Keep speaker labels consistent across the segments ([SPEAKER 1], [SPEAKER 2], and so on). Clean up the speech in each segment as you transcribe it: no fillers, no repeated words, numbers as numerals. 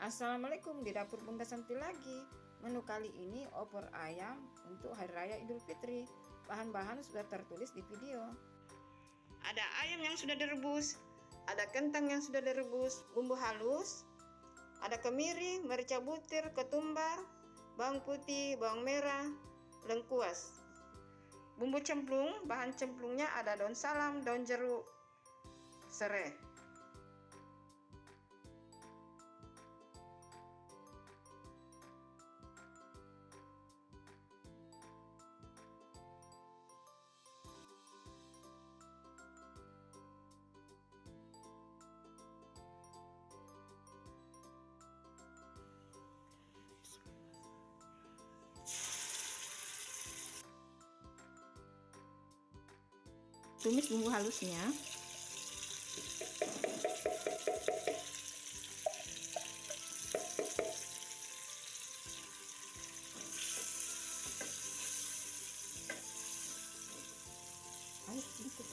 [SPEAKER 1] Assalamualaikum, di dapur Bunda Santi lagi. Menu kali ini opor ayam untuk Hari Raya Idul Fitri. Bahan-bahan sudah tertulis di video. Ada ayam yang sudah direbus, ada kentang yang sudah direbus, bumbu halus, ada kemiri, merica butir, ketumbar, bawang putih, bawang merah, lengkuas. Bumbu cemplung, bahan cemplungnya ada daun salam, daun jeruk, serai. Tumis bumbu halusnya. Ayo, sedikit.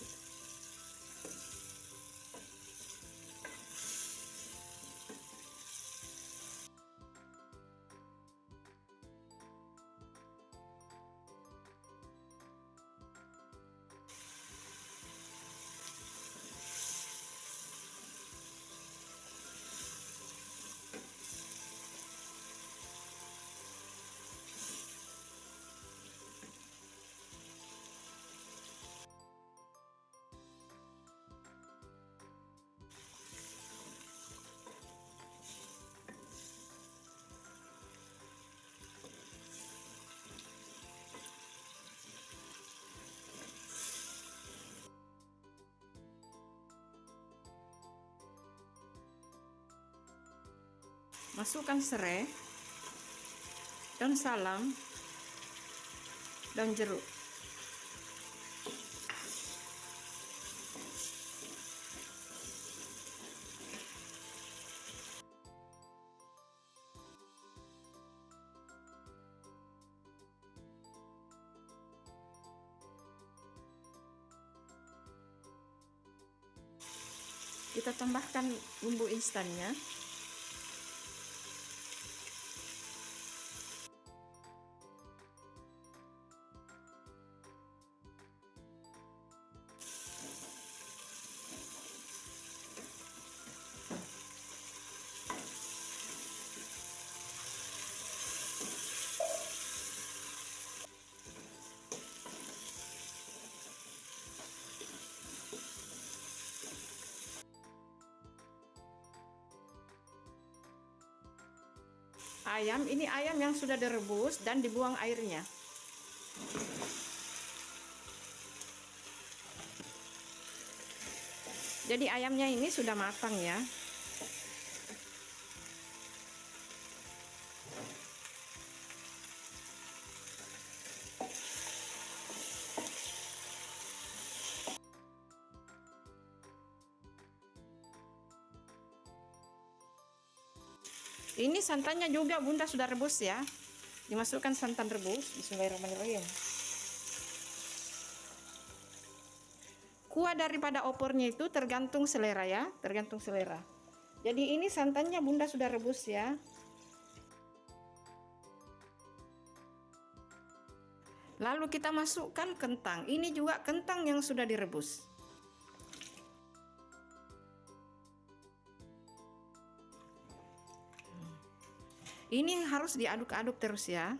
[SPEAKER 1] Masukkan serai, daun salam, daun jeruk. Kita tambahkan bumbu instannya. Ini ayam yang sudah direbus dan dibuang airnya. Jadi ayamnya ini sudah matang ya. Ini santannya juga Bunda sudah rebus ya. Dimasukkan santan rebus. Bismillahirrahmanirrahim. Kuah daripada opornya itu tergantung selera ya, tergantung selera. Jadi ini santannya Bunda sudah rebus ya. Lalu kita masukkan kentang. Ini juga kentang yang sudah direbus. Ini harus diaduk-aduk terus ya.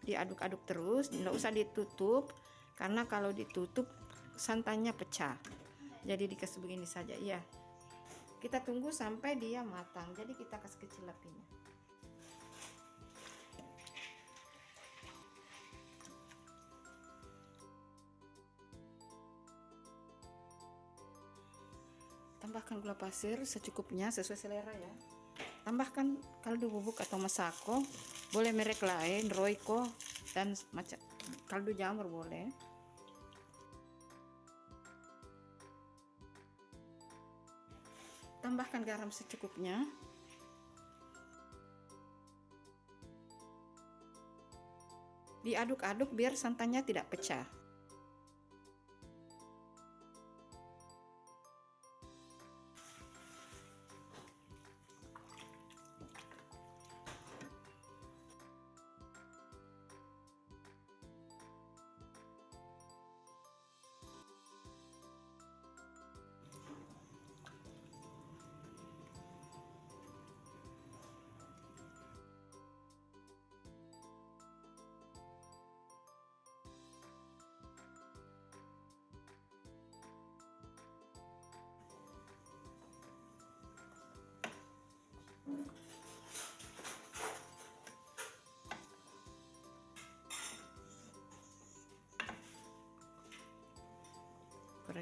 [SPEAKER 1] Diaduk-aduk terus, nggak usah ditutup. Karena kalau ditutup santannya pecah. Jadi dikasih begini saja ya. Kita tunggu sampai dia matang. Jadi kita kasih kecil apinya. Tambahkan gula pasir secukupnya sesuai selera ya. Tambahkan kaldu bubuk atau masako, boleh merek lain, Royco dan macam kaldu jamur boleh. Tambahkan garam secukupnya. Diaduk-aduk biar santannya tidak pecah.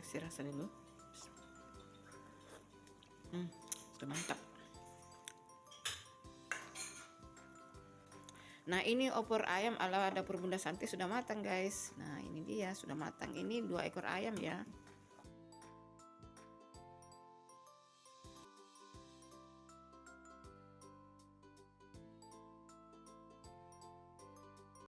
[SPEAKER 1] koreksi rasa dulu. Sudah mantap. Nah, ini opor ayam ala dapur Bunda Santi sudah matang guys. Nah, ini dia sudah matang. Ini 2 ekor ayam ya.